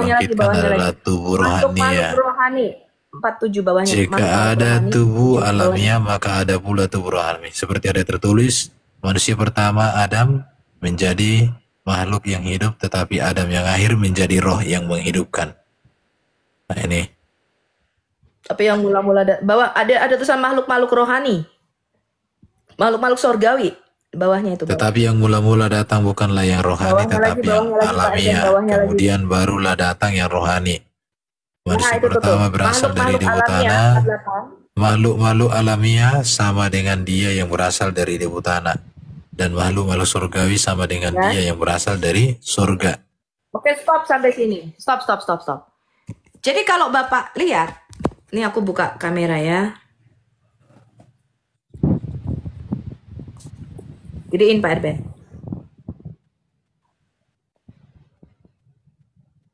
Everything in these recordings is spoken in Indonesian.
dibangkitkan adalah tubuh Makhluk-makhluk rohania. rohani. 47 bawahnya. Jika ada tubuh alamiah, maka ada pula tubuh rohani. Seperti ada tertulis, manusia pertama Adam menjadi makhluk yang hidup, tetapi Adam yang akhir menjadi roh yang menghidupkan. Nah ini. Tapi yang mula-mula bawah ada tulisan makhluk-makhluk rohani. Makhluk-makhluk surgawi. Bawahnya itu. Tetapi yang mula-mula datang bukanlah yang rohani, tetapi yang alamiah. Kemudian barulah datang yang rohani. Manusia pertama berasal dari debu tanah. Makhluk-makhluk alamiah sama dengan dia yang berasal dari debu tanah. Dan makhluk-makhluk surgawi sama dengan dia yang berasal dari surga. Oke, stop sampai sini. Stop. Jadi kalau Bapak lihat, ini aku buka kamera ya. Gedein Pak Erben.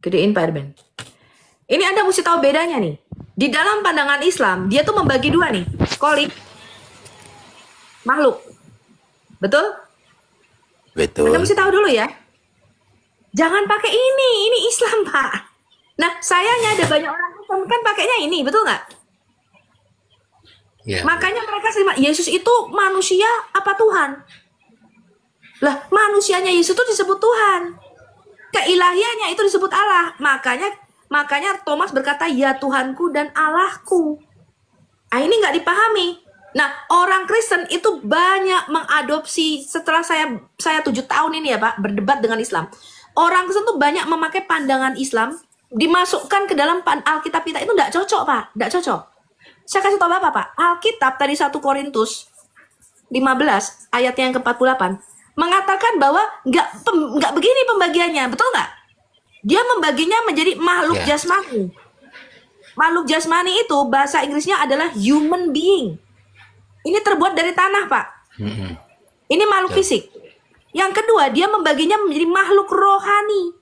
Gedein Pak Erben. Ini Anda mesti tahu bedanya nih. Di dalam pandangan Islam, dia tuh membagi dua nih. Kolik. Makhluk. Betul? Betul. Anda mesti tahu dulu ya. Jangan pakai ini Islam Pak. Nah sayangnya ada banyak orang Islam kan pakainya ini, betul nggak? Ya. Makanya mereka terima Yesus itu manusia apa Tuhan? Lah manusianya Yesus itu disebut Tuhan. Keilahiannya itu disebut Allah. Makanya Thomas berkata ya Tuhanku dan Allahku. Nah ini nggak dipahami. Nah, orang Kristen itu banyak mengadopsi setelah saya 7 tahun ini ya Pak, berdebat dengan Islam. Orang Kristen tuh banyak memakai pandangan Islam, dimasukkan ke dalam Alkitab kita itu nggak cocok Pak, nggak cocok. Saya kasih tahu Bapak Pak, Alkitab tadi 1 Korintus 15 ayat yang ke-48 mengatakan bahwa nggak begini pembagiannya, betul nggak? Dia membaginya menjadi makhluk jasmani. Makhluk jasmani itu bahasa Inggrisnya adalah human being. Ini terbuat dari tanah, Pak. Ini makhluk fisik. Yang kedua, dia membaginya menjadi makhluk rohani.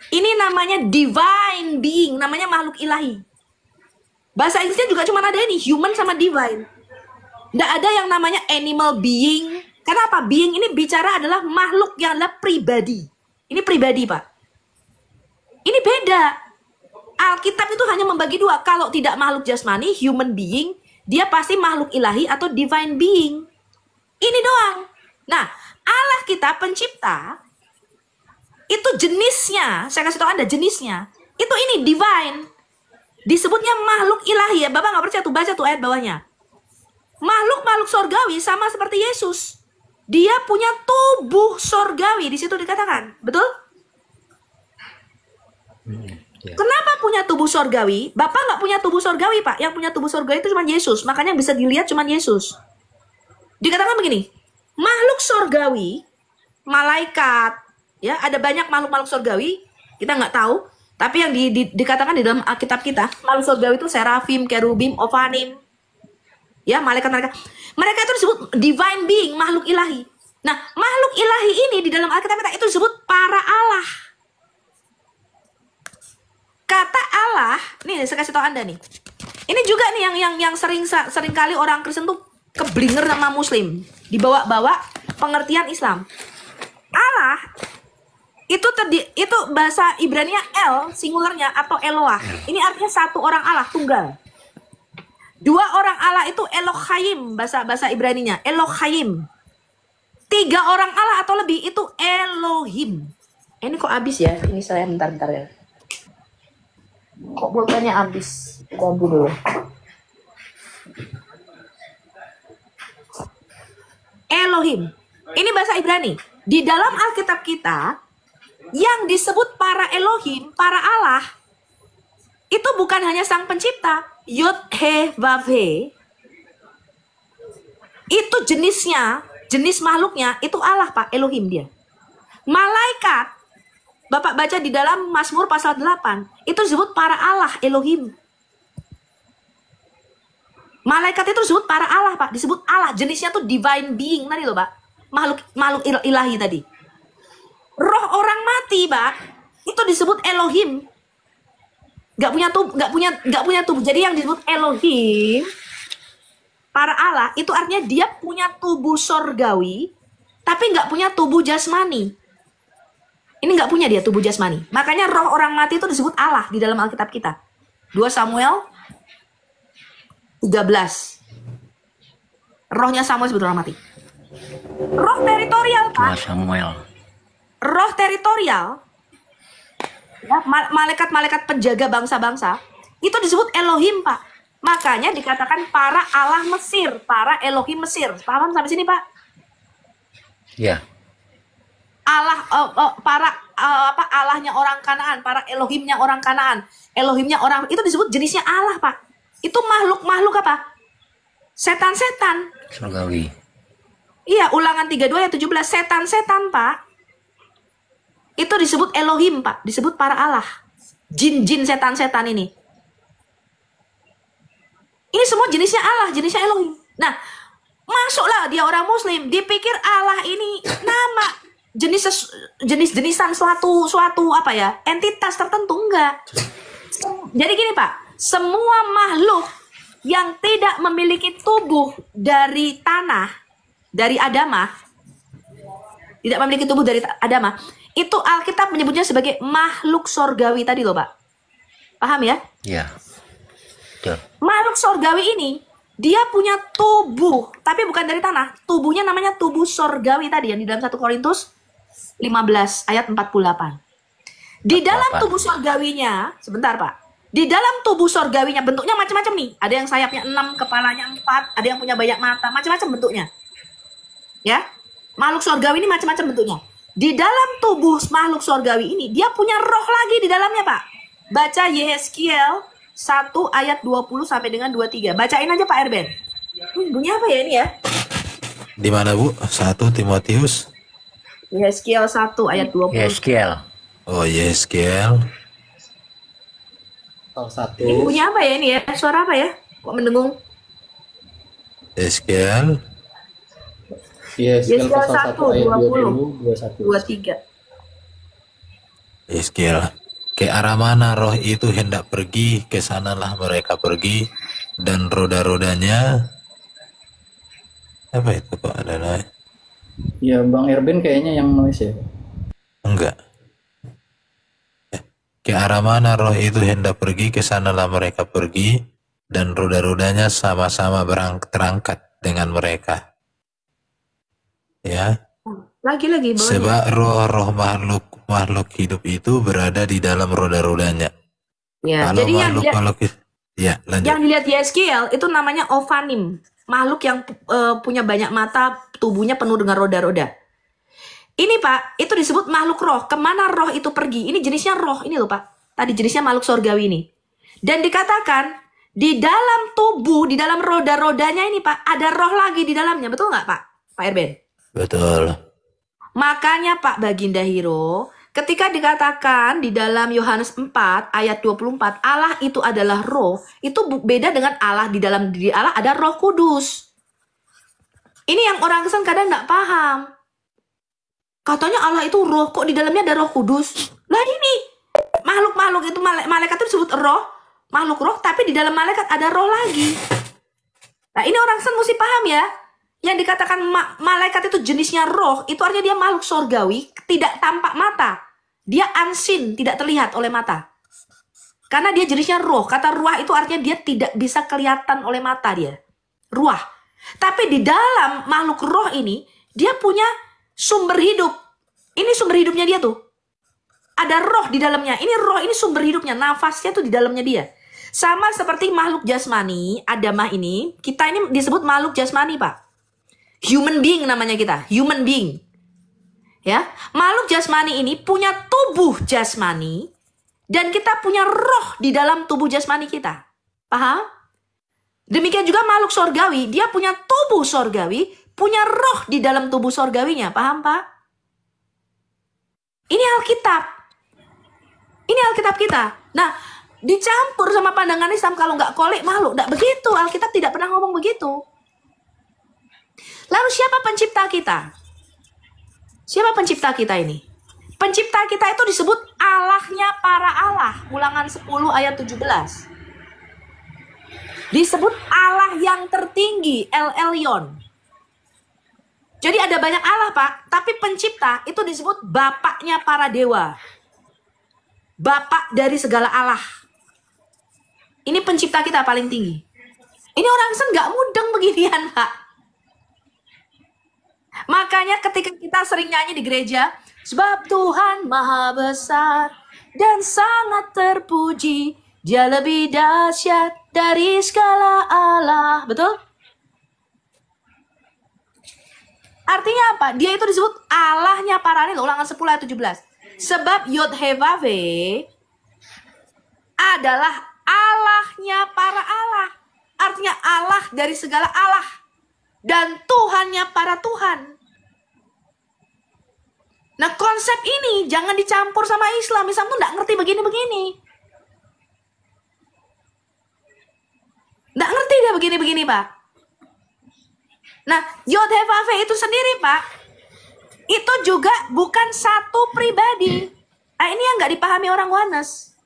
Ini namanya divine being, namanya makhluk ilahi. Bahasa Inggrisnya juga cuma ada ini, human sama divine. Nggak ada yang namanya animal being. Kenapa? Being ini bicara adalah makhluk yang adalah pribadi. Ini pribadi, Pak. Ini beda. Alkitab itu hanya membagi dua. Kalau tidak makhluk jasmani, human being, dia pasti makhluk ilahi atau divine being. Ini doang. Nah, Allah kita pencipta, itu jenisnya, saya kasih tahu Anda jenisnya, itu ini divine. Disebutnya makhluk ilahi ya. Bapak nggak percaya tuh, baca tuh ayat bawahnya. Makhluk-makhluk sorgawi sama seperti Yesus. Dia punya tubuh sorgawi, di situ dikatakan. Betul? Kenapa punya tubuh sorgawi? Bapak nggak punya tubuh sorgawi, Pak. Yang punya tubuh sorgawi itu cuma Yesus. Makanya bisa dilihat cuma Yesus. Dikatakan begini, makhluk sorgawi, malaikat, ya ada banyak makhluk-makhluk sorgawi, kita nggak tahu. Tapi yang dikatakan di dalam Alkitab kita, makhluk sorgawi itu serafim, kerubim, ofanim, ya malaikat-malaikat. Mereka itu disebut divine being, makhluk ilahi. Nah, makhluk ilahi ini di dalam Alkitab kita itu disebut para Allah. Kata Allah, nih saya kasih tahu Anda nih. Ini juga nih yang sering kali orang Kristen tuh keblinger sama Muslim, dibawa-bawa pengertian Islam. Allah itu bahasa Ibrani El singularnya atau Eloah. Ini artinya satu orang Allah tunggal. Dua orang Allah itu Elohim bahasa Ibraninya, Elohim. 3 orang Allah atau lebih itu Elohim. Ini kok habis ya? Ini saya bentar ya. Kok pulpennya habis? Ganti dulu. Elohim. Ini bahasa Ibrani. Di dalam Alkitab kita, yang disebut para Elohim, para Allah, itu bukan hanya sang pencipta. Yod, He, Vav, He. Itu jenisnya, jenis makhluknya, itu Allah Pak, Elohim dia. Malaikat, Bapak baca di dalam Mazmur pasal 8, itu disebut para Allah, Elohim. Malaikat itu disebut para Allah Pak, disebut Allah, jenisnya tuh divine being tadi loh Pak. Makhluk ilahi tadi. Roh orang mati Pak, itu disebut Elohim. Gak punya tubuh. Jadi yang disebut Elohim, para Allah, itu artinya dia punya tubuh sorgawi, tapi gak punya tubuh jasmani. Ini nggak punya dia tubuh jasmani. Makanya roh orang mati itu disebut Allah di dalam Alkitab kita. 2 Samuel 13. Rohnya Samuel disebut orang mati. Roh teritorial, Pak. 2 Samuel. Roh teritorial, ya, malaikat-malaikat penjaga bangsa-bangsa, itu disebut Elohim, Pak. Makanya dikatakan para Allah Mesir, para Elohim Mesir. Paham sampai sini, Pak? Ya. Allah, Allahnya orang Kanaan, para Elohimnya orang Kanaan, Elohimnya orang, itu disebut jenisnya Allah, Pak. Itu makhluk apa? Setan-setan. Surgawi. Iya, Ulangan 32 ayat 17, setan-setan, Pak. Itu disebut Elohim, Pak. Disebut para Allah. Jin-jin setan-setan ini. Ini semua jenisnya Allah, jenisnya Elohim. Nah, masuklah dia orang Muslim, dipikir Allah ini nama jenis-jenisan suatu apa ya, entitas tertentu. Enggak. Jadi gini, Pak, semua makhluk yang tidak memiliki tubuh dari tanah, dari Adamah, tidak memiliki tubuh dari Adamah, itu Alkitab menyebutnya sebagai makhluk sorgawi tadi loh, Pak. Paham ya? Ya. Betul. Makhluk sorgawi ini, dia punya tubuh, tapi bukan dari tanah. Tubuhnya namanya tubuh sorgawi tadi, yang di dalam 1 Korintus 15 ayat 48. Di dalam tubuh sorgawinya, sebentar, Pak. Di dalam tubuh sorgawinya bentuknya macam-macam nih. Ada yang sayapnya 6, kepalanya 4, ada yang punya banyak mata, macam-macam bentuknya. Ya, makhluk sorgawi ini macam-macam bentuknya. Di dalam tubuh makhluk sorgawi ini, dia punya roh lagi di dalamnya, Pak. Baca Yehezkiel 1 ayat 20 sampai dengan 23. Bacain aja, Pak Erben. Bunyi apa ya ini ya? Di mana, Bu? 1 Timotius. Yehezkiel 1 ayat 20. Yehezkiel. Oh, Yehezkiel. Ini bunyi apa ya ini ya? Suara apa ya? Kok mendengung? Yehezkiel. Yehezkiel pasal 1 ayat 20, 23. Yehezkiel. Ke arah mana roh itu hendak pergi, ke sanalah mereka pergi, dan roda-rodanya apa itu kok ada? Ya, Bang Erben kayaknya yang noise ya. Enggak. Ke arah mana roh itu hendak pergi, ke sanalah mereka pergi, dan roda-rodanya sama-sama terangkat dengan mereka. Ya. Lagi-lagi bawahnya. Sebab roh-roh makhluk hidup itu berada di dalam roda-rodanya. Ya, kalau jadi ya, lanjut. Yang dilihat Yehezkiel itu namanya Ophanim, makhluk yang punya banyak mata, tubuhnya penuh dengan roda-roda. Ini, Pak, itu disebut makhluk roh. Kemana roh itu pergi? Ini jenisnya roh, ini loh, Pak. Tadi jenisnya makhluk sorgawi ini. Dan dikatakan di dalam tubuh, di dalam roda-rodanya ini, Pak, ada roh lagi di dalamnya. Betul nggak, Pak? Pak Erben? Betul. Makanya, Pak Baginda Hiro, ketika dikatakan di dalam Yohanes 4 ayat 24, Allah itu adalah roh, itu beda dengan Allah. Di dalam diri Allah ada Roh Kudus. Ini yang orang Kristen kadang nggak paham. Katanya Allah itu roh, kok di dalamnya ada Roh Kudus? Lah ini, makhluk-makhluk itu, malaikat itu disebut roh, makhluk roh, tapi di dalam malaikat ada roh lagi. Nah, ini orang Kristen mesti paham ya. Yang dikatakan malaikat itu jenisnya roh, itu artinya dia makhluk sorgawi, tidak tampak mata. Dia unseen, tidak terlihat oleh mata. Karena dia jenisnya roh. Kata ruah itu artinya dia tidak bisa kelihatan oleh mata dia. Ruah. Tapi di dalam makhluk roh ini, dia punya sumber hidup. Ini sumber hidupnya dia tuh. Ada roh di dalamnya. Ini roh, ini sumber hidupnya. Nafasnya tuh di dalamnya dia. Sama seperti makhluk jasmani, Adamah ini. Kita ini disebut makhluk jasmani, Pak. Human being namanya kita. Human being. Ya, makhluk jasmani ini punya tubuh jasmani. Dan kita punya roh di dalam tubuh jasmani kita. Paham? Demikian juga makhluk sorgawi. Dia punya tubuh sorgawi. Punya roh di dalam tubuh sorgawinya. Paham, Pak? Ini Alkitab. Ini Alkitab kita. Nah, dicampur sama pandangan Islam kalau nggak kolik makhluk. Nggak begitu. Alkitab tidak pernah ngomong begitu. Lalu siapa pencipta kita? Siapa pencipta kita ini? Pencipta kita itu disebut Allahnya para Allah. Ulangan 10 ayat 17. Disebut Allah yang tertinggi, El Elyon. Jadi ada banyak Allah, Pak. Tapi pencipta itu disebut bapaknya para dewa. Bapak dari segala Allah. Ini pencipta kita paling tinggi. Ini orang Kristen nggak mudeng beginian, Pak. Makanya ketika kita sering nyanyi di gereja, sebab Tuhan maha besar dan sangat terpuji, Dia lebih dahsyat dari segala Allah. Betul? Artinya apa? Dia itu disebut Allahnya para dewa. Ulangan 10 ayat 17. Sebab Yod-Heh-Vav-He adalah Allahnya para Allah. Artinya Allah dari segala Allah. Dan Tuhannya para Tuhan. Nah, konsep ini jangan dicampur sama Islam. Islam tuh nggak ngerti begini-begini. Nggak ngerti dia begini-begini, Pak. Nah, Yod-Heh-Vav-He itu sendiri, Pak, itu juga bukan satu pribadi. Nah, ini yang nggak dipahami orang Wanes.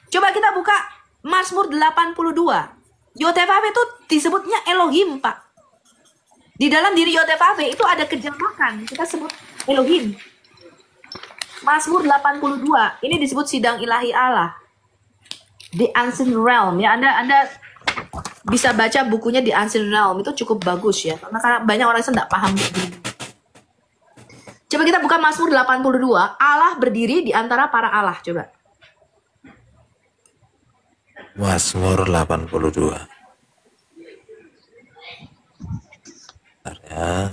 Coba kita buka Mazmur 82. Yod-Heh-Vav-He itu disebutnya Elohim, Pak. Di dalam diri Yod-Heh-Vav-He itu ada kejamakan. Kita sebut Elohim. Mazmur 82. Ini disebut sidang ilahi Allah. The Unseen Realm. Ya, Anda bisa baca bukunya The Unseen Realm. Itu cukup bagus ya. Karena banyak orang yang tidak paham begini. Coba kita buka Mazmur 82. Allah berdiri di antara para Allah. Coba. Mazmur 82. Bentar ya.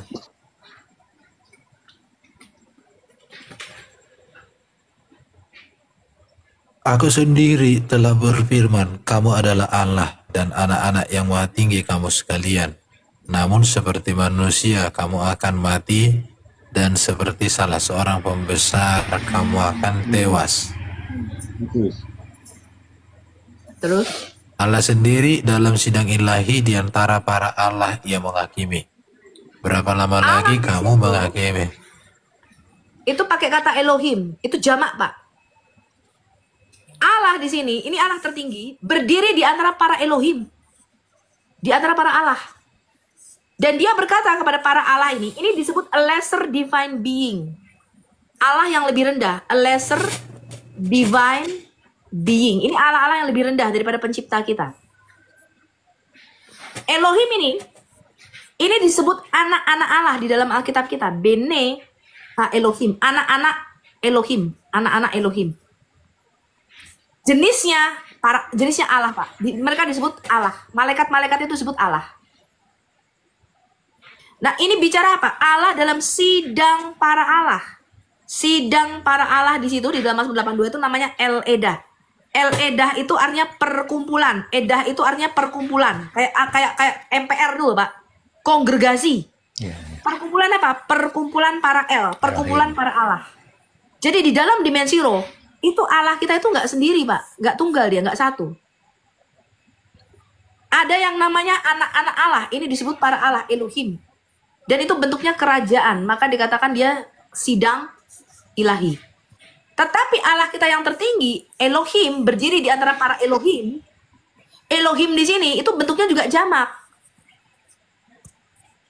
Aku sendiri telah berfirman, kamu adalah Allah dan anak-anak yang maha tinggi kamu sekalian. Namun seperti manusia kamu akan mati dan seperti salah seorang pembesar kamu akan tewas. Terus? Allah sendiri dalam sidang ilahi di antara para Allah yang menghakimi. Berapa lama lagi kamu menghakimi? Itu pakai kata Elohim. Itu jamak, Pak. Allah di sini, ini Allah tertinggi, berdiri di antara para Elohim. Di antara para Allah. Dan dia berkata kepada para Allah ini disebut a lesser divine being. Allah yang lebih rendah, a lesser divine being. Ini Allah-Allah yang lebih rendah daripada pencipta kita. Elohim ini disebut anak-anak Allah di dalam Alkitab kita. Bene Elohim, anak-anak Elohim, anak-anak Elohim. Jenisnya Allah, Pak. Mereka disebut Allah. Malaikat-malaikat itu disebut Allah. Nah, ini bicara apa? Allah dalam sidang para Allah. Sidang para Allah di situ di dalam Mazmur 82 itu namanya El Edah. El Edah itu artinya perkumpulan. Edah itu artinya perkumpulan. Kayak MPR dulu, Pak. Kongregasi. Perkumpulan apa? Perkumpulan para El, perkumpulan para Allah. Jadi di dalam dimensi roh itu Allah kita itu nggak sendiri, Pak. Nggak tunggal dia, nggak satu. Ada yang namanya anak-anak Allah. Ini disebut para Allah, Elohim. Dan itu bentuknya kerajaan. Maka dikatakan dia sidang ilahi. Tetapi Allah kita yang tertinggi, Elohim, berdiri di antara para Elohim. Elohim di sini itu bentuknya juga jamak.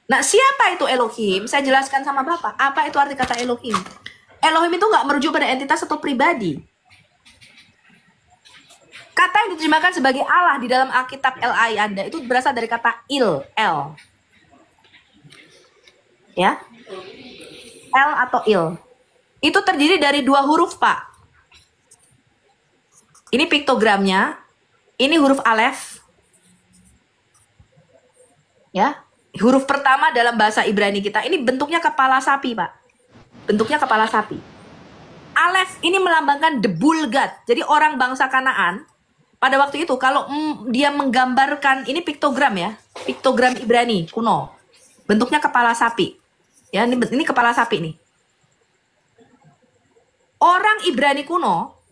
Nah, siapa itu Elohim? Saya jelaskan sama Bapak. Apa itu arti kata Elohim? Elohim itu nggak merujuk pada entitas atau pribadi. Kata yang diterjemahkan sebagai Allah di dalam Alkitab LI Anda itu berasal dari kata Il, El. Ya. El atau Il. Itu terdiri dari dua huruf, Pak. Ini piktogramnya. Ini huruf Alef. Ya. Huruf pertama dalam bahasa Ibrani kita. Ini bentuknya kepala sapi, Pak. Bentuknya kepala sapi. Alef ini melambangkan the bull god. Jadi orang bangsa Kanaan pada waktu itu kalau dia menggambarkan, ini piktogram ya, piktogram Ibrani kuno. Bentuknya kepala sapi. Ya, ini kepala sapi nih. Orang Ibrani kuno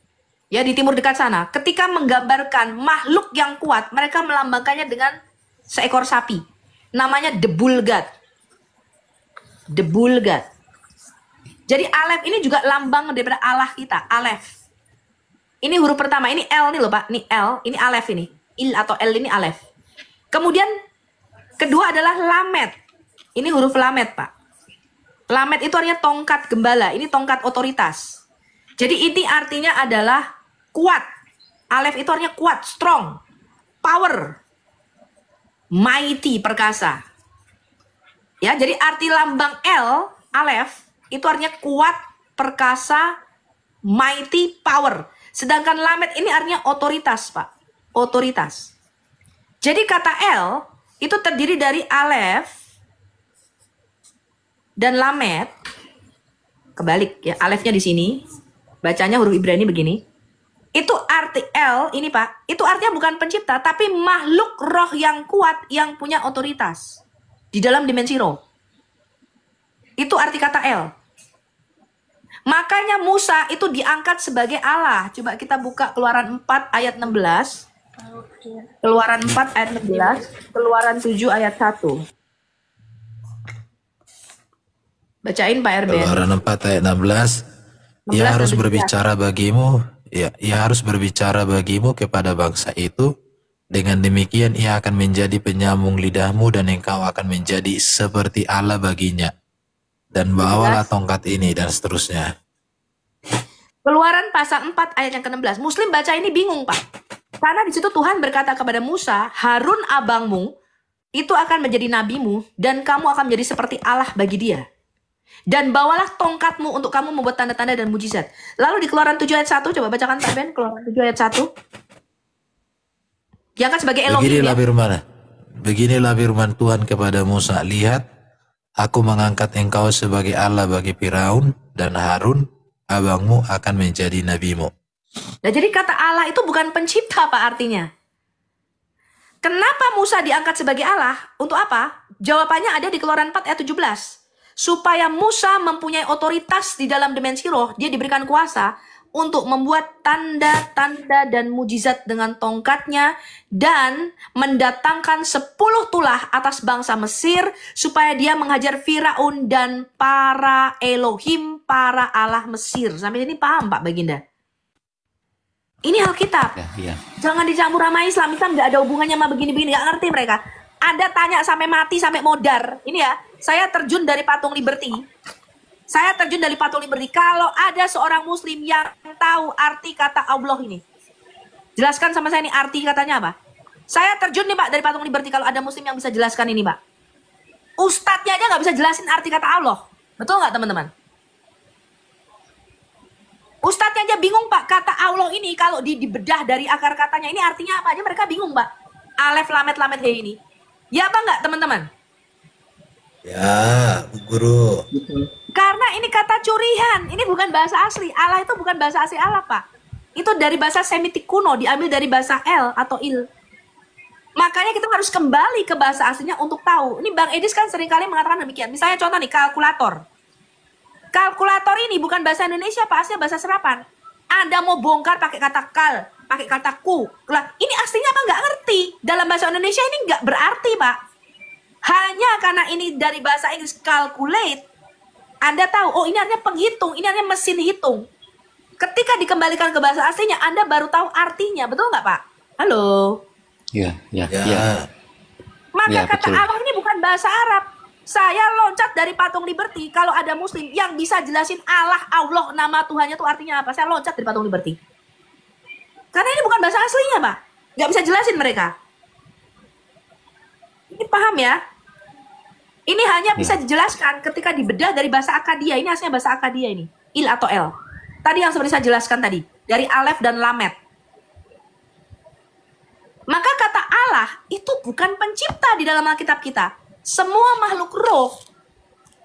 ya di timur dekat sana, ketika menggambarkan makhluk yang kuat, mereka melambangkannya dengan seekor sapi. Namanya the bull god. The bull god. Jadi Alef ini juga lambang daripada Allah kita, Alef. Ini huruf pertama, ini L nih loh, Pak. Ini L, ini Alef ini. Il atau L ini Alef. Kemudian kedua adalah Lamet. Ini huruf lamet, Pak. Lamet itu artinya tongkat gembala. Ini tongkat otoritas. Jadi ini artinya adalah kuat. Alef itu artinya kuat, strong, power, mighty, perkasa. Ya, jadi arti lambang L, Alef, itu artinya kuat, perkasa, mighty, power. Sedangkan lamet ini artinya otoritas, Pak. Otoritas. Jadi kata L itu terdiri dari Alef dan lamet. Kebalik ya, Alefnya di sini. Bacanya huruf Ibrani begini. Itu arti L ini, Pak. Itu artinya bukan pencipta, tapi makhluk roh yang kuat yang punya otoritas di dalam dimensi roh. Itu arti kata L. Makanya Musa itu diangkat sebagai Allah. Coba kita buka Keluaran 4 ayat 16. Keluaran 4 ayat 16. Keluaran 7 ayat 1. Bacain Pak Erben. Keluaran 4 ayat 16. Ia harus berbicara bagimu, ya, ia harus berbicara bagimu kepada bangsa itu. Dengan demikian ia akan menjadi penyambung lidahmu dan engkau akan menjadi seperti Allah baginya. Dan bawalah tongkat ini dan seterusnya. Keluaran pasal 4 ayat yang ke-16. Muslim baca ini bingung, Pak. Karena di situ Tuhan berkata kepada Musa, Harun abangmu itu akan menjadi nabimu dan kamu akan menjadi seperti Allah bagi dia. Dan bawalah tongkatmu untuk kamu membuat tanda-tanda dan mujizat. Lalu di Keluaran 7 ayat 1, coba bacakan Pak Ben, Keluaran 7 ayat 1. Diangkat sebagai Elohim. Beginilah firman Tuhan kepada Musa, lihat, aku mengangkat engkau sebagai Allah bagi Firaun, dan Harun, abangmu akan menjadi nabimu. Nah, jadi kata Allah itu bukan pencipta, Pak, artinya. Kenapa Musa diangkat sebagai Allah? Untuk apa? Jawabannya ada di Keluaran 4 ayat 17. Supaya Musa mempunyai otoritas di dalam dimensi roh, dia diberikan kuasa untuk membuat tanda-tanda dan mujizat dengan tongkatnya dan mendatangkan 10 tulah atas bangsa Mesir supaya dia menghajar Firaun dan para Elohim, para Allah Mesir. Sampai sini paham, Pak Baginda? Ini Alkitab. Ya. Jangan dicampur sama Islam. Islam nggak ada hubungannya sama begini-begini. Nggak ngerti mereka. Ada tanya sampai mati, sampai modar. Ini ya, saya terjun dari Patung Liberty. Saya terjun dari Patung Liberty. Kalau ada seorang muslim yang tahu arti kata Allah ini, jelaskan sama saya ini arti katanya apa. Saya terjun nih, Pak, dari Patung Liberty. Kalau ada muslim yang bisa jelaskan ini, Pak. Ustadznya aja nggak bisa jelasin arti kata Allah. Betul nggak, teman-teman? Ustadznya aja bingung, Pak. Kata Allah ini kalau dibedah dari akar katanya, ini artinya apa aja mereka bingung, Pak. Alef, lamet, lamet, he ini. Ya apa enggak, teman-teman? Ya, Bu Guru. Karena ini kata curian, ini bukan bahasa asli. Allah itu bukan bahasa asli Allah, Pak. Itu dari bahasa Semitik kuno, diambil dari bahasa El atau Il. Makanya kita harus kembali ke bahasa aslinya untuk tahu. Ini Bang Edis kan seringkali mengatakan demikian. Misalnya contoh nih, kalkulator. Kalkulator ini bukan bahasa Indonesia, Pak, aslinya bahasa serapan. Anda mau bongkar pakai kata kal, pakai kata ku. Lah, ini aslinya apa nggak ngerti. Dalam bahasa Indonesia ini nggak berarti, Pak. Hanya karena ini dari bahasa Inggris calculate, Anda tahu, oh ini artinya penghitung, ini artinya mesin hitung. Ketika dikembalikan ke bahasa aslinya, Anda baru tahu artinya. Betul nggak, Pak? Halo? Ya. Maka Ya, kata betul. Allah ini bukan bahasa Arab. Saya loncat dari Patung Liberty. Kalau ada muslim yang bisa jelasin Allah, nama Tuhannya itu artinya apa, saya loncat dari Patung Liberty. Karena ini bukan bahasa aslinya, Pak. Nggak bisa jelasin mereka. Ini paham ya? Ini hanya bisa dijelaskan ketika dibedah dari bahasa Akadia. Ini aslinya bahasa Akadia ini. Il atau El. Tadi yang seperti saya jelaskan tadi. Dari Alef dan Lamet. Maka kata Allah itu bukan pencipta di dalam Alkitab kita. Semua makhluk roh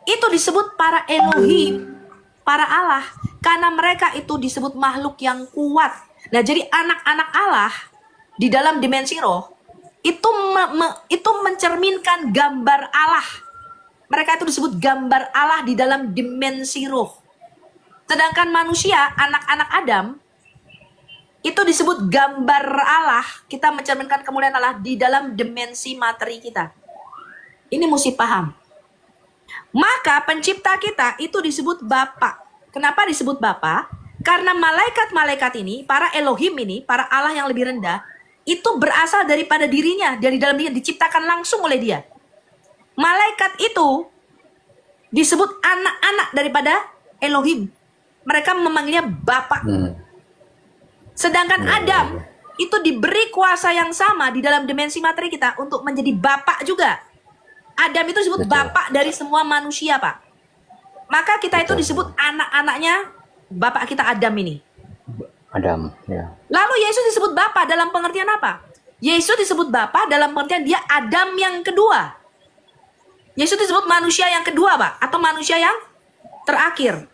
itu disebut para Elohim, para Allah. Karena mereka itu disebut makhluk yang kuat. Nah, jadi anak-anak Allah di dalam dimensi roh itu mencerminkan gambar Allah. Mereka itu disebut gambar Allah di dalam dimensi roh. Sedangkan manusia, anak-anak Adam, itu disebut gambar Allah. Kita mencerminkan kemuliaan Allah di dalam dimensi materi kita. Ini mesti paham. Maka pencipta kita itu disebut Bapa. Kenapa disebut Bapa? Karena malaikat-malaikat ini, para Elohim ini, para Allah yang lebih rendah, itu berasal daripada dirinya, dari dalam dirinya, diciptakan langsung oleh dia. Malaikat itu disebut anak-anak daripada Elohim. Mereka memanggilnya Bapak. Sedangkan Adam itu diberi kuasa yang sama di dalam dimensi materi kita untuk menjadi Bapak juga. Adam itu disebut Bapak dari semua manusia, Pak. Maka kita itu disebut anak-anaknya Bapak kita Adam ini. Adam, ya. Lalu Yesus disebut Bapa dalam pengertian apa? Yesus disebut Bapa dalam pengertian dia Adam yang kedua. Yesus disebut manusia yang kedua, Pak, atau manusia yang terakhir.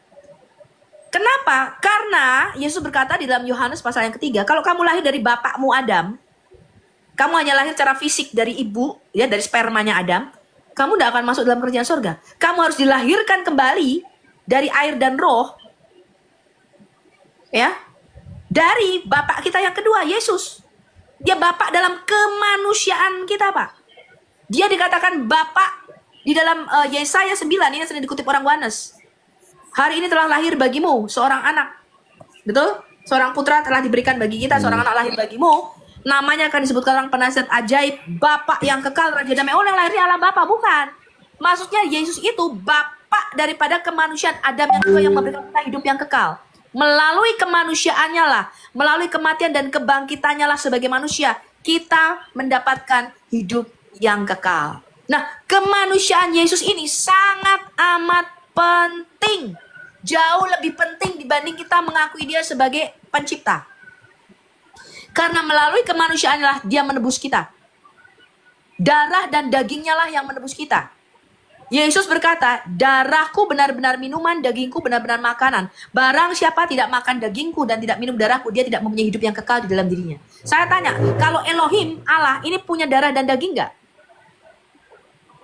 Kenapa? Karena Yesus berkata di dalam Yohanes pasal yang ketiga, kalau kamu lahir dari bapakmu Adam, kamu hanya lahir secara fisik dari ibu, ya, dari spermanya Adam, kamu tidak akan masuk dalam kerajaan surga. Kamu harus dilahirkan kembali dari air dan roh, ya, dari Bapak kita yang kedua, Yesus. Dia Bapak dalam kemanusiaan kita, Pak. Dia dikatakan Bapak di dalam Yesaya 9, ini sering dikutip orang Wanes. Hari ini telah lahir bagimu seorang anak. Betul? Seorang putra telah diberikan bagi kita, seorang anak lahir bagimu. Namanya akan disebutkan orang penasihat ajaib, Bapak yang kekal, Raja damai. Oh, yang lahirnya Allah Bapak, bukan. Maksudnya Yesus itu Bapak daripada kemanusiaan Adam yang kedua yang memberikan kita hidup yang kekal. Melalui kemanusiaannya lah, melalui kematian dan kebangkitannya lah sebagai manusia, kita mendapatkan hidup yang kekal. Nah, kemanusiaan Yesus ini sangat amat penting. Jauh lebih penting dibanding kita mengakui dia sebagai pencipta. Karena melalui kemanusiaannya lah dia menebus kita. Darah dan dagingnya lah yang menebus kita. Yesus berkata, darahku benar-benar minuman, dagingku benar-benar makanan. Barang siapa tidak makan dagingku dan tidak minum darahku, dia tidak mempunyai hidup yang kekal di dalam dirinya. Saya tanya, kalau Elohim, Allah, ini punya darah dan daging nggak?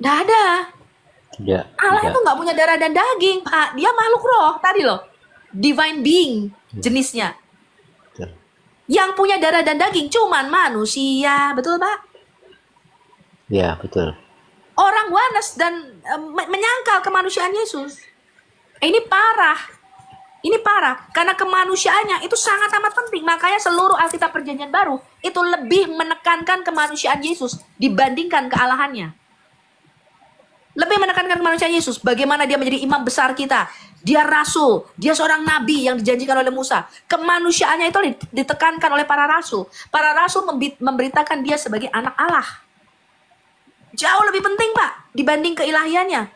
Nggak ada. Tidak. Allah itu nggak punya darah dan daging, Pak. Dia makhluk roh, tadi loh. Divine being jenisnya. Betul. Yang punya darah dan daging cuman manusia, betul Pak? Ya, betul. Orang Wanes dan menyangkal kemanusiaan Yesus. Ini parah. Ini parah. Karena kemanusiaannya itu sangat amat penting. Makanya seluruh Alkitab Perjanjian Baru itu lebih menekankan kemanusiaan Yesus dibandingkan kealahannya. Lebih menekankan kemanusiaan Yesus. Bagaimana dia menjadi imam besar kita. Dia rasul. Dia seorang nabi yang dijanjikan oleh Musa. Kemanusiaannya itu ditekankan oleh para rasul. Para rasul memberitakan dia sebagai anak Allah. Jauh lebih penting, Pak, dibanding keilahiannya.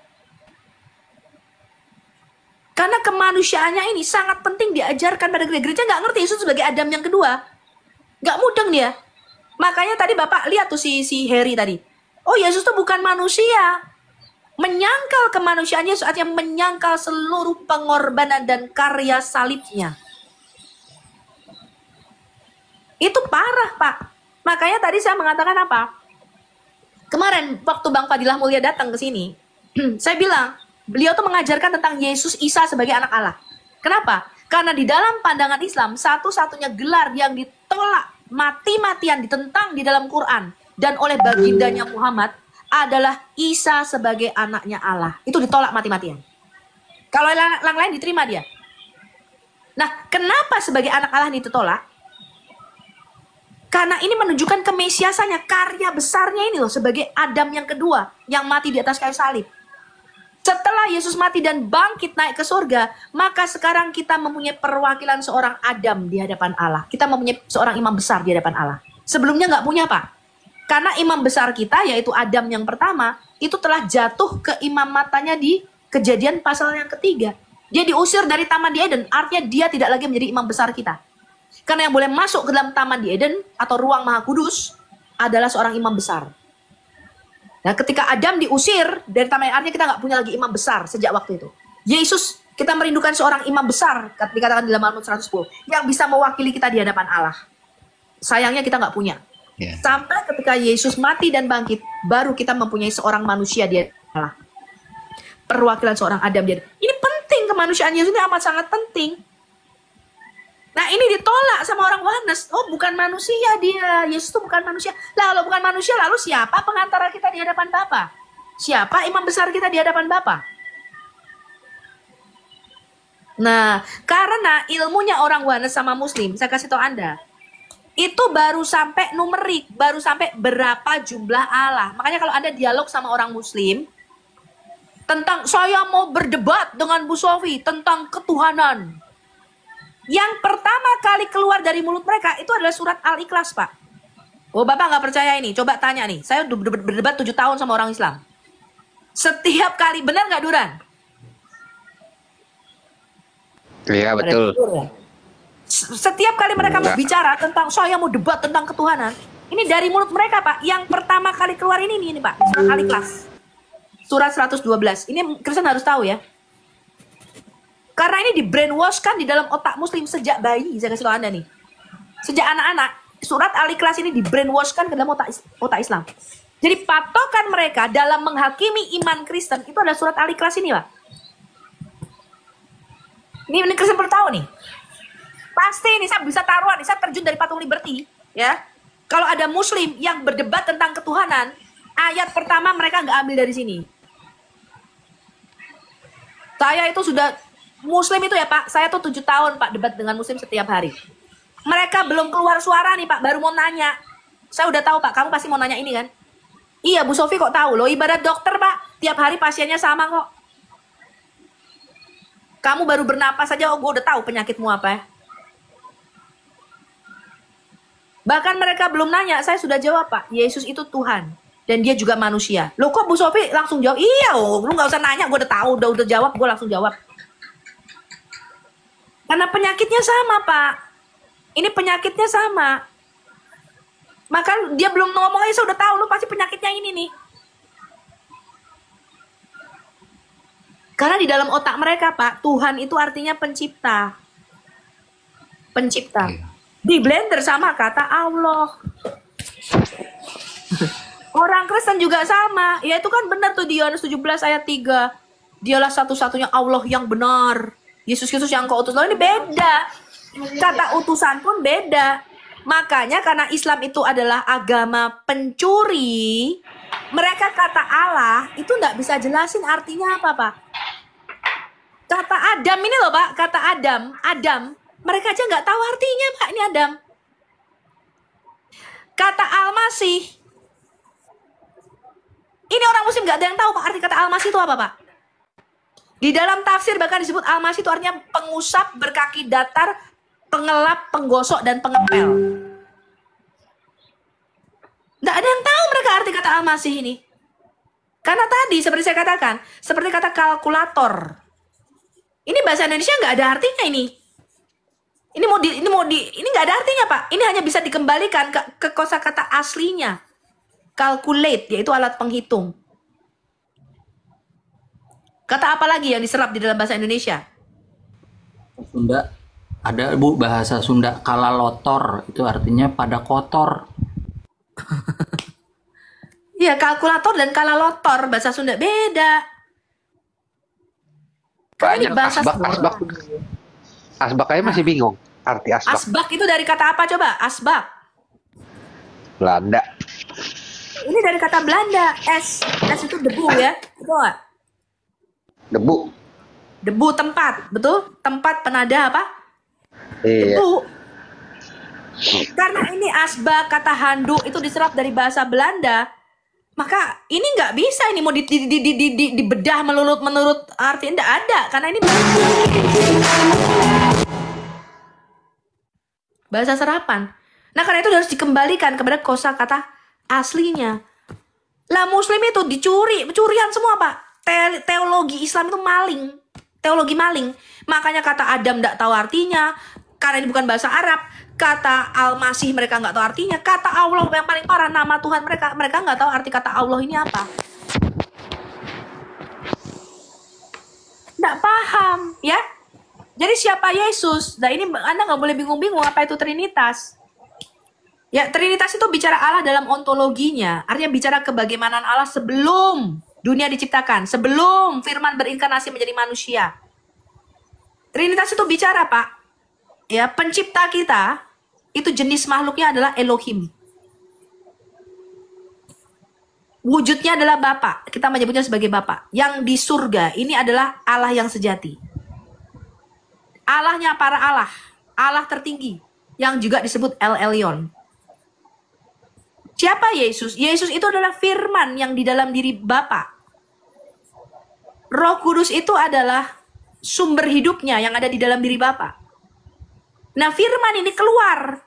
Karena kemanusiaannya ini sangat penting diajarkan pada gereja. Nggak ngerti Yesus sebagai Adam yang kedua. Nggak mudeng dia. Makanya tadi Bapak lihat tuh si Harry tadi. Oh, Yesus tuh bukan manusia. Menyangkal kemanusiaan Yesus artinya menyangkal seluruh pengorbanan dan karya salibnya. Itu parah, Pak. Makanya tadi saya mengatakan apa? Kemarin waktu Bang Fadilah Mulia datang ke sini, saya bilang, beliau tuh mengajarkan tentang Yesus Isa sebagai anak Allah. Kenapa? Karena di dalam pandangan Islam, satu-satunya gelar yang ditolak mati-matian ditentang di dalam Quran dan oleh bagindanya Muhammad adalah Isa sebagai anaknya Allah. Itu ditolak mati-matian. Kalau yang lain diterima dia. Nah, kenapa sebagai anak Allah ini ditolak? Karena ini menunjukkan kemesiasannya, karya besarnya ini loh, sebagai Adam yang kedua yang mati di atas kayu salib. Setelah Yesus mati dan bangkit naik ke surga, maka sekarang kita mempunyai perwakilan seorang Adam di hadapan Allah. Kita mempunyai seorang imam besar di hadapan Allah. Sebelumnya nggak punya, Pak. Karena imam besar kita, yaitu Adam yang pertama, itu telah jatuh ke imamatanya di Kejadian pasal yang ketiga. Dia diusir dari Taman di Eden, artinya dia tidak lagi menjadi imam besar kita. Karena yang boleh masuk ke dalam Taman di Eden atau ruang Maha Kudus adalah seorang imam besar. Nah, ketika Adam diusir dari Taman, artinya kita nggak punya lagi imam besar sejak waktu itu. Yesus, kita merindukan seorang imam besar, dikatakan di dalam Mazmur 110, yang bisa mewakili kita di hadapan Allah. Sayangnya kita nggak punya. Yeah. Sampai ketika Yesus mati dan bangkit, baru kita mempunyai seorang manusia di hadapan Allah. Perwakilan seorang Adam dia. Ini penting, kemanusiaan Yesus ini amat sangat penting. Nah, ini ditolak sama orang Wanes. Oh, bukan manusia dia. Yesus itu bukan manusia. Lah, kalau bukan manusia, lalu siapa pengantara kita di hadapan Bapa? Siapa imam besar kita di hadapan Bapa? Nah, karena ilmunya orang Wanes sama Muslim, saya kasih tahu Anda, itu baru sampai numerik, baru sampai berapa jumlah Allah. Makanya kalau Anda dialog sama orang Muslim, tentang saya mau berdebat dengan Bu Sofi tentang ketuhanan. Yang pertama kali keluar dari mulut mereka itu adalah surat Al-Ikhlas, Pak. Oh, Bapak nggak percaya ini? Coba tanya nih. Saya udah berdebat 7 tahun sama orang Islam. Setiap kali, benar nggak Duran? Iya, betul. Setiap kali mereka mau bicara tentang saya mau debat tentang ketuhanan, ini dari mulut mereka, Pak. Yang pertama kali keluar ini Pak, surat Al-Ikhlas. Surat 112. Ini Kristen harus tahu ya. Karena ini di brainwash kan di dalam otak muslim sejak bayi. Saya kasih tahu Anda nih. Sejak anak-anak, surat Al-Ikhlas ini di brainwash kan ke dalam otak Islam. Jadi patokan mereka dalam menghakimi iman Kristen itu adalah surat Al-Ikhlas ini, Pak. Ini Kristen perlu tahu nih. Pasti ini saya bisa taruhan, saya terjun dari patung Liberty, ya. Kalau ada muslim yang berdebat tentang ketuhanan, ayat pertama mereka nggak ambil dari sini. Saya itu sudah muslim itu ya Pak, saya tuh 7 tahun Pak debat dengan muslim setiap hari. Mereka belum keluar suara nih Pak, baru mau nanya. Saya udah tahu Pak, kamu pasti mau nanya ini kan? Iya Bu Sofi kok tahu loh, ibarat dokter Pak, tiap hari pasiennya sama kok. Kamu baru bernapas saja, gue udah tahu penyakitmu apa ya. Bahkan mereka belum nanya, saya sudah jawab Pak, Yesus itu Tuhan. Dan dia juga manusia. Loh kok Bu Sofi langsung jawab? Iya, lu gak usah nanya, gue udah tahu, udah jawab, gue langsung jawab. Karena penyakitnya sama Pak. Ini penyakitnya sama. Maka dia belum ngomong aja, saya udah tahu, lu pasti penyakitnya ini nih. Karena di dalam otak mereka Pak, Tuhan itu artinya pencipta. Pencipta. Di blender sama kata Allah. Orang Kristen juga sama. Ya itu kan benar tuh di Yohanes 17 ayat 3. Dialah satu-satunya Allah yang benar. Yesus Kristus yang kau utus. Lalu ini beda. Kata utusan pun beda. Makanya karena Islam itu adalah agama pencuri, mereka kata Allah itu nggak bisa jelasin artinya apa Pak. Kata Adam ini loh Pak, kata Adam, mereka aja nggak tahu artinya Pak, ini Adam. Kata Al-Masih, ini orang muslim nggak ada yang tahu Pak arti kata Al-Masih itu apa Pak. Di dalam tafsir bahkan disebut Al-Masih itu artinya pengusap, berkaki datar, pengelap, penggosok, dan pengepel. Nggak ada yang tahu mereka arti kata Al-Masih ini. Karena tadi seperti saya katakan, seperti kata kalkulator. Ini bahasa Indonesia nggak ada artinya ini. Ini nggak ada artinya Pak. Ini hanya bisa dikembalikan ke kosakata aslinya. Calculate, yaitu alat penghitung. Kata apa lagi yang diserap di dalam bahasa Indonesia? Sunda ada Bu, bahasa Sunda kalalotor itu artinya pada kotor. Iya, kalkulator dan kalalotor bahasa Sunda beda. Banyak bahasa asbak aja masih bingung arti asbak. Asbak itu dari kata apa coba? Asbak. Belanda. Ini dari kata Belanda. Es itu debu ya. Betul nggak? Debu tempat, betul? Tempat penada apa? Iya. Debu. Karena ini asbak, kata handuk itu diserap dari bahasa Belanda, maka ini nggak bisa ini mau dibedah menurut arti tidak ada, karena ini bahasa serapan. Nah karena itu harus dikembalikan kepada kosakata aslinya. Lah muslim itu curian semua Pak. Teologi Islam itu maling, teologi maling. Makanya kata Adam tidak tahu artinya, karena ini bukan bahasa Arab. Kata Al-Masih mereka nggak tahu artinya. Kata Allah yang paling parah, nama Tuhan mereka nggak tahu arti kata Allah ini apa. Nggak paham, ya. Jadi siapa Yesus? Nah ini Anda nggak boleh bingung-bingung apa itu Trinitas. Ya Trinitas itu bicara Allah dalam ontologinya, artinya bicara kebagaimanaan Allah sebelum dunia diciptakan, sebelum Firman berinkarnasi menjadi manusia. Trinitas itu bicara Pak, ya pencipta kita itu jenis makhluknya adalah Elohim. Wujudnya adalah Bapa, kita menyebutnya sebagai Bapa. Yang di surga ini adalah Allah yang sejati. Allahnya para Allah, Allah tertinggi, yang juga disebut El Elyon. Siapa Yesus? Yesus itu adalah firman yang di dalam diri Bapa. Roh Kudus itu adalah sumber hidupnya yang ada di dalam diri Bapa. Nah, firman ini keluar.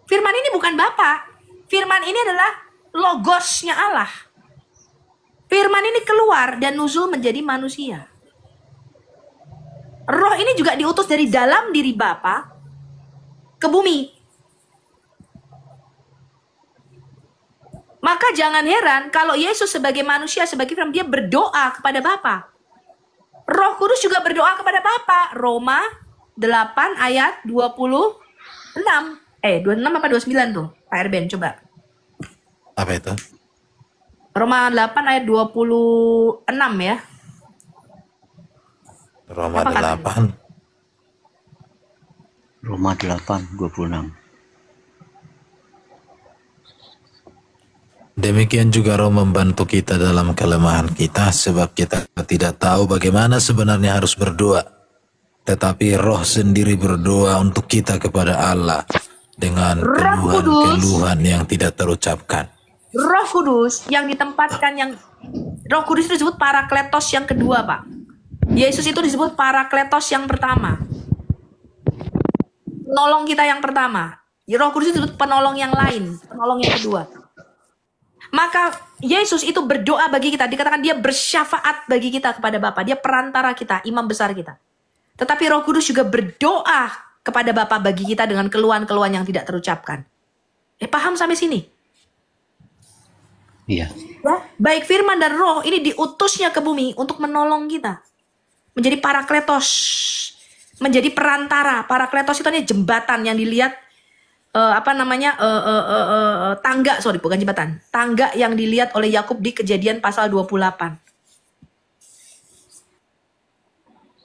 Firman ini bukan Bapa. Firman ini adalah logosnya Allah. Firman ini keluar dan nuzul menjadi manusia. Roh ini juga diutus dari dalam diri Bapa ke bumi. Maka jangan heran kalau Yesus sebagai manusia, sebagai firman, dia berdoa kepada Bapa. Roh Kudus juga berdoa kepada Bapa. Roma 8 ayat 26. 26 apa 29 tuh? Pak Erben, coba. Apa itu? Roma 8 ayat 26 ya. Roma Apa 8. Roma 8, 26. Demikian juga Roh membantu kita dalam kelemahan kita, sebab kita tidak tahu bagaimana sebenarnya harus berdoa. Tetapi Roh sendiri berdoa untuk kita kepada Allah dengan keluhan-keluhan yang tidak terucapkan. Roh Kudus yang ditempatkan, yang Roh Kudus itu disebut Parakletos yang kedua, Pak. Yesus itu disebut Parakletos yang pertama. Penolong kita yang pertama. Roh Kudus itu disebut penolong yang lain, penolong yang kedua. Maka Yesus itu berdoa bagi kita. Dikatakan dia bersyafaat bagi kita kepada Bapa. Dia perantara kita, imam besar kita. Tetapi Roh Kudus juga berdoa kepada Bapa bagi kita dengan keluhan-keluhan yang tidak terucapkan. Paham sampai sini? Iya. Ya, baik firman dan roh ini diutusnya ke bumi untuk menolong kita. Menjadi parakletos. Menjadi perantara. Parakletos itu hanya jembatan yang dilihat tangga, sorry bukan jembatan, tangga yang dilihat oleh Yakub di Kejadian pasal 28.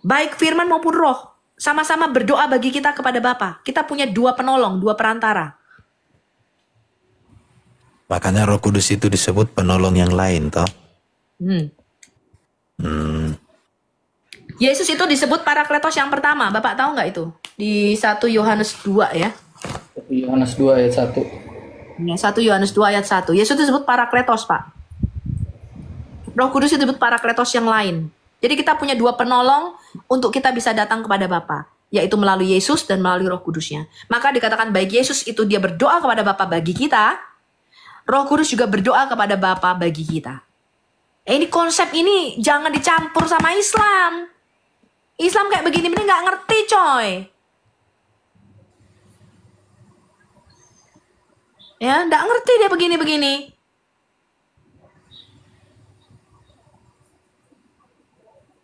Baik firman maupun roh sama-sama berdoa bagi kita kepada Bapa. Kita punya dua penolong, dua perantara. Makanya Roh Kudus itu disebut penolong yang lain, toh. Yesus itu disebut Parakletos yang pertama. Bapak tahu nggak itu? Di 1 Yohanes 2 ya. Yohanes 2 ayat 1. Ya, 1 Yohanes 2 ayat 1. Yesus disebut Parakletos, Pak. Roh Kudus disebut Parakletos yang lain. Jadi kita punya dua penolong untuk kita bisa datang kepada Bapa, yaitu melalui Yesus dan melalui Roh Kudusnya. Maka dikatakan baik Yesus itu dia berdoa kepada Bapa bagi kita, Roh Kudus juga berdoa kepada Bapa bagi kita. Ini konsep ini jangan dicampur sama Islam. Islam kayak begini-begini nggak ngerti, coy. Ya, nggak ngerti dia begini-begini.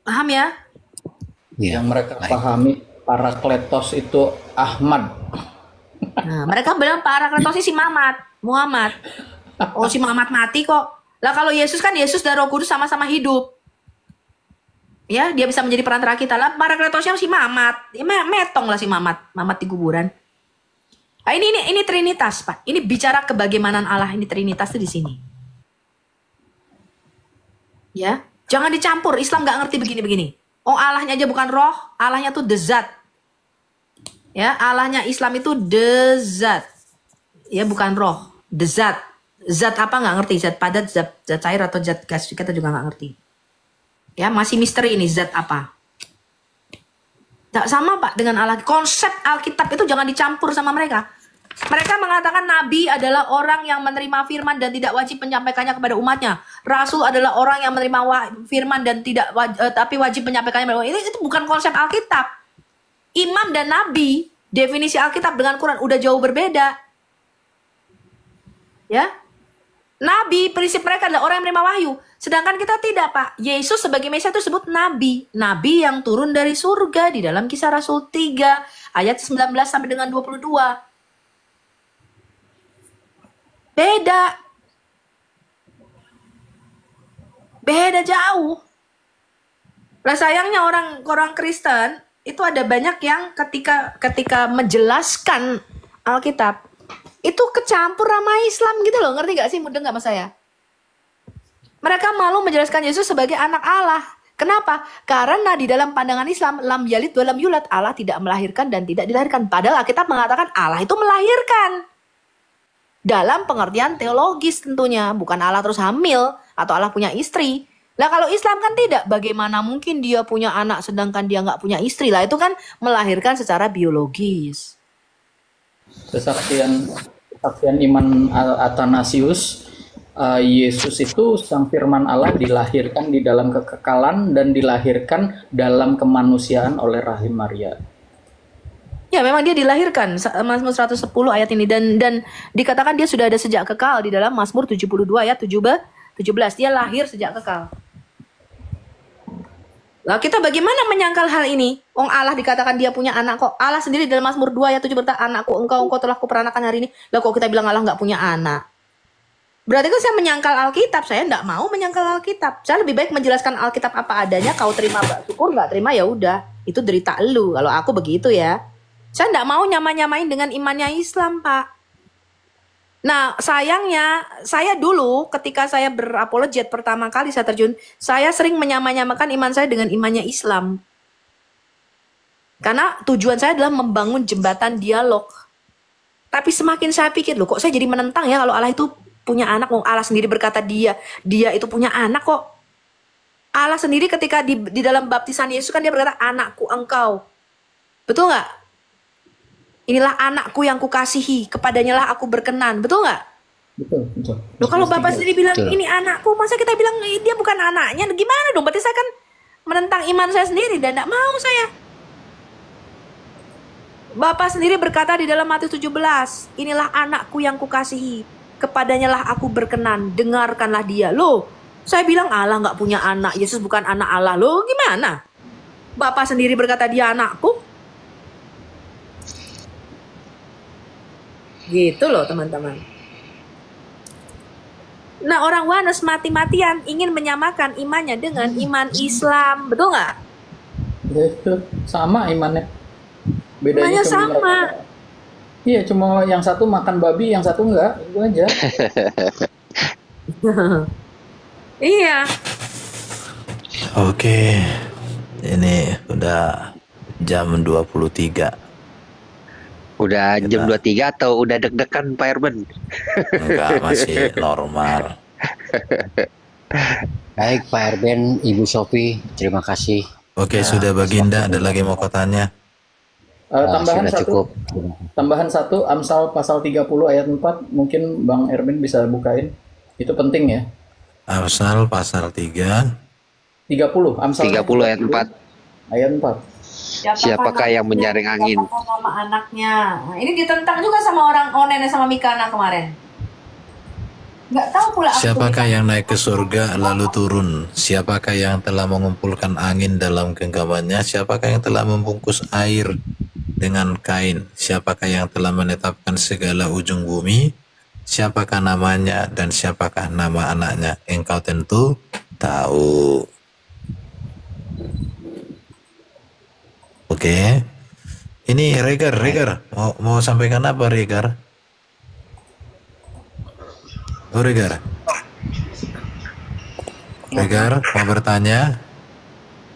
Paham ya? Iya. Yang mereka pahami Parakletos itu Ahmad. Nah, mereka bilang Parakletos si Muhammad. Oh, si Muhammad mati kok. Lah kalau Yesus kan Yesus dan Roh Kudus sama-sama hidup. Ya, dia bisa menjadi perantara kita. Lah Parakletosnya si Muhammad. Ya, metong lah si Muhammad di kuburan. Nah, ini Trinitas, Pak. Ini bicara kebagaimanan Allah, ini Trinitas itu di sini. Ya, jangan dicampur. Islam nggak ngerti begini-begini. Oh, Allahnya aja bukan roh, Allahnya tuh the zat. Ya, Allahnya Islam itu the zat. Ya, bukan roh, the zat. Zat apa nggak ngerti? Zat padat, zat cair atau zat gas? Kita juga nggak ngerti. Ya, masih misteri ini zat apa. Tak sama, Pak, dengan Allah. Konsep Alkitab itu jangan dicampur sama mereka. Mereka mengatakan Nabi adalah orang yang menerima firman dan tidak wajib menyampaikannya kepada umatnya. Rasul adalah orang yang menerima firman dan tidak tapi wajib menyampaikannya kepada umatnya. Itu bukan konsep Alkitab. Imam dan Nabi, definisi Alkitab dengan Quran udah jauh berbeda. Ya, Nabi, prinsip mereka adalah orang yang menerima wahyu. Sedangkan kita tidak, Pak. Yesus sebagai Mesias itu disebut Nabi. Nabi yang turun dari surga di dalam Kisah Rasul 3 ayat 19 sampai dengan 22. Beda jauh. Lah sayangnya orang Kristen itu ada banyak yang ketika menjelaskan Alkitab itu kecampur sama Islam gitu loh. Ngerti gak sih? Mudah gak mas saya? Mereka malu menjelaskan Yesus sebagai anak Allah. Kenapa? Karena di dalam pandangan Islam, lam yalid wa lam yulad, Allah tidak melahirkan dan tidak dilahirkan. Padahal Alkitab mengatakan Allah itu melahirkan. Dalam pengertian teologis tentunya. Bukan Allah terus hamil atau Allah punya istri. Lah kalau Islam kan tidak. Bagaimana mungkin dia punya anak sedangkan dia nggak punya istri? Lah itu kan melahirkan secara biologis. Kesaksian iman Athanasius, Yesus itu sang firman Allah dilahirkan di dalam kekekalan dan dilahirkan dalam kemanusiaan oleh rahim Maria. Ya memang dia dilahirkan, Mazmur 110 ayat ini, dan dikatakan dia sudah ada sejak kekal di dalam Mazmur 72 ayat 17. Dia lahir sejak kekal. Lah kita bagaimana menyangkal hal ini? Allah dikatakan dia punya anak kok. Allah sendiri dalam Mazmur 2 ayat 7 berkata, anakku engkau telah kuperanakan hari ini. Lah kok kita bilang Allah nggak punya anak? Berarti kan saya menyangkal Alkitab. Saya nggak mau menyangkal Alkitab. Saya lebih baik menjelaskan Alkitab apa adanya. Kau terima syukur, nggak terima ya udah. Itu derita lu. Kalau aku begitu ya. Saya nggak mau nyamain dengan imannya Islam, Pak. Nah, sayangnya, saya dulu ketika saya berapologet pertama kali saya terjun, saya sering menyamakan iman saya dengan imannya Islam. Karena tujuan saya adalah membangun jembatan dialog. Tapi semakin saya pikir, loh kok saya jadi menentang ya kalau Allah itu punya anak. Allah sendiri berkata dia itu punya anak kok. Allah sendiri ketika di dalam baptisan Yesus kan dia berkata, anakku engkau. Betul nggak? Inilah anakku yang kukasihi, kepadanya lah aku berkenan. Betul nggak? Betul. Loh kalau Bapak sendiri bilang ini anakku, masa kita bilang dia bukan anaknya? Gimana dong? Berarti saya kan menentang iman saya sendiri dan tidak mau saya. Bapak sendiri berkata di dalam Matius 17, inilah anakku yang kukasihi, kepadanya lah aku berkenan, dengarkanlah dia. Loh, saya bilang Allah nggak punya anak, Yesus bukan anak Allah. Loh gimana? Bapak sendiri berkata dia anakku. Gitu loh teman-teman. Nah orang Wanes mati-matian ingin menyamakan imannya dengan iman Islam. Betul nggak? Itu sama imannya. Bedanya imannya sama. Iya, cuma yang satu makan babi, yang satu enggak. Itu aja. Iya. Oke. Ini udah jam 23. Udah jam 23 atau udah deg-degan Pak Erben? Enggak, masih normal. Baik Pak Erben, Ibu Sofi, terima kasih. Oke, sudah Baginda, ada lagi mau kau tanya? Tambahan satu, Amsal pasal 30 ayat 4, mungkin Bang Erben bisa bukain. Itu penting ya. Amsal pasal 30, Amsal 30 ayat 4. Ayat 4. Siapakah yang menyaring angin? Nama anaknya. Nah, ini ditentang juga sama orang Onen sama Mikana kemarin. Nggak tahu pula. Siapakah yang naik ke surga lalu turun? Siapakah yang telah mengumpulkan angin dalam genggamannya? Siapakah yang telah membungkus air dengan kain? Siapakah yang telah menetapkan segala ujung bumi? Siapakah namanya dan siapakah nama anaknya? Engkau tentu tahu. Oke. Ini Regar, mau sampaikan apa Regar? Oh Regar, mau bertanya?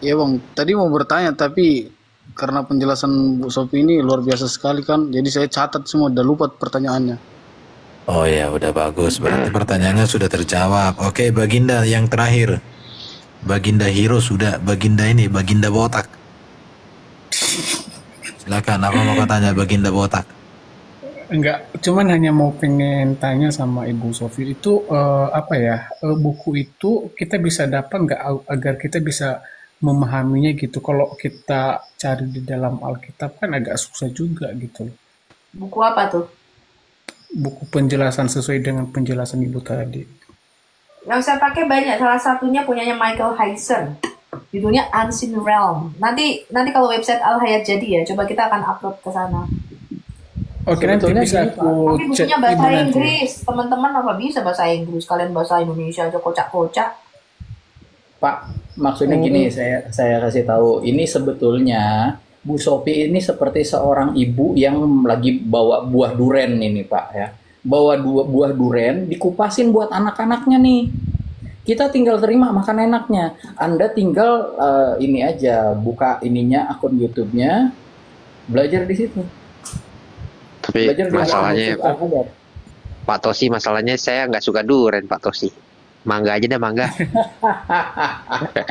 Iya Bang, tadi mau bertanya tapi karena penjelasan Bu Sofi ini luar biasa sekali kan, jadi saya catat semua, udah lupa pertanyaannya. Oh ya, udah bagus. Berarti pertanyaannya sudah terjawab. Oke, Baginda yang terakhir. Baginda Hero sudah, Baginda botak. Silakan, apa mau tanya Baginda botak? Enggak, cuman hanya mau pengen tanya sama Ibu Sofi itu buku itu kita bisa dapat nggak agar kita bisa memahaminya gitu. Kalau kita cari di dalam Alkitab kan agak susah juga gitu. Buku apa tuh? Buku penjelasan sesuai dengan penjelasan Ibu tadi. Yang saya pakai banyak, salah satunya punyanya Michael Heiser. Judulnya Unseen Realm. Nanti kalau website Al Hayat jadi ya, coba kita akan upload ke sana. Oke, nanti bisa aku tapi bukunya bahasa Inggris. Teman-teman apa bisa bahasa Inggris? Kalian bahasa Indonesia aja kocak-kocak. Pak, maksudnya gini, saya kasih tahu. Ini sebetulnya Bu Sophie ini seperti seorang ibu yang lagi bawa buah duren ini Pak ya. Bawa buah duren dikupasin buat anak-anaknya nih. Kita tinggal terima makan enaknya. Anda tinggal ini aja buka ininya akun YouTube-nya, belajar di situ. Tapi belajar masalahnya Pak Tosi, masalahnya saya nggak suka duren Pak Tosi. Mangga aja deh, mangga.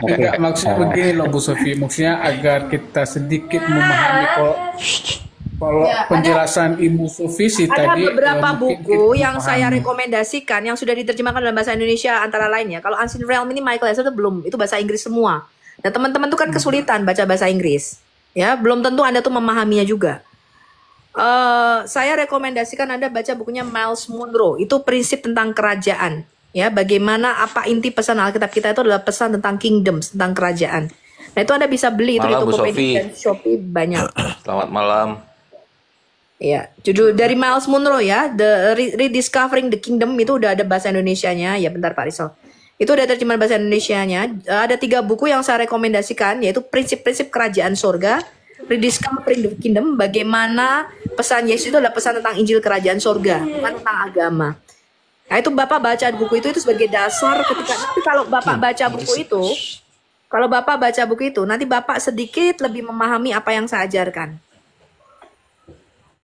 Enggak, maksudnya begini loh Bu Sofi, maksudnya agar kita sedikit memahami kalau Ya, penjelasan Ibu Sofi sih ada tadi beberapa mungkin buku kita yang saya memahami. rekomendasikan yang sudah diterjemahkan dalam bahasa Indonesia antara lainnya. Kalau Unseen Realm ini Michael Esser itu belum, itu bahasa Inggris semua. Dan teman-teman tuh kan kesulitan baca bahasa Inggris. Ya, belum tentu Anda tuh memahaminya juga. Saya rekomendasikan Anda baca bukunya Miles Monroe. Itu prinsip tentang kerajaan. Ya, bagaimana apa inti pesan Alkitab kita itu adalah pesan tentang kingdoms, tentang kerajaan. Nah, itu Anda bisa beli itu di Malam, Bu Tokopedia Sofi. dan Shopee banyak. Selamat malam. Ya, judul dari Miles Monroe ya, The Rediscovering the Kingdom, itu udah ada bahasa Indonesianya. Ya, bentar Pak Rizal. Itu udah terjemahan bahasa Indonesianya. Ada 3 buku yang saya rekomendasikan, yaitu Prinsip-Prinsip Kerajaan Sorga, Rediscovering the Kingdom, bagaimana pesan Yesus itu adalah pesan tentang Injil Kerajaan Sorga, bukan tentang agama. Nah, itu Bapak baca buku itu sebagai dasar ketika nanti kalau Bapak baca buku itu, nanti Bapak sedikit lebih memahami apa yang saya ajarkan.